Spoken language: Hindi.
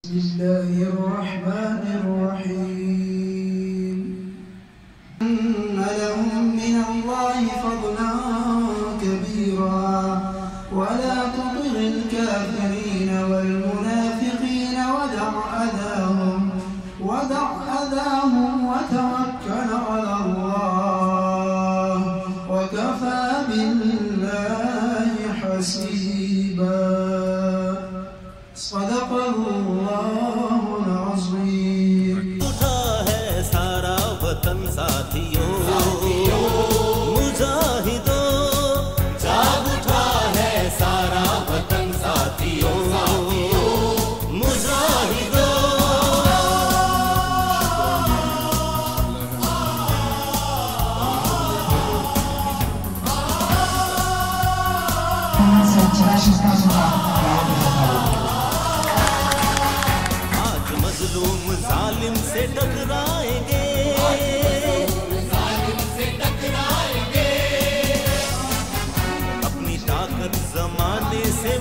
बिस्मिल्लाहिर्रहमानिर्रहीम लहुम मिनल्लाहि फज़लन कबीरा वला तुति'ल काफिरीन वल मुनाफिकीन वदअ अदाहुम वतवक्कल अलल्लाह वकफ़ा बिल्लाहि हसीबा। सदक़ल्लाहुल अज़ीम। उठा है सारा वतन साथियों, मुजाहिदों, जाग उठा है सारा वतन साथियों, मुजाहिदों। आज मजलूम जालिम से टकराएंगे, अपनी ताकत जमाने से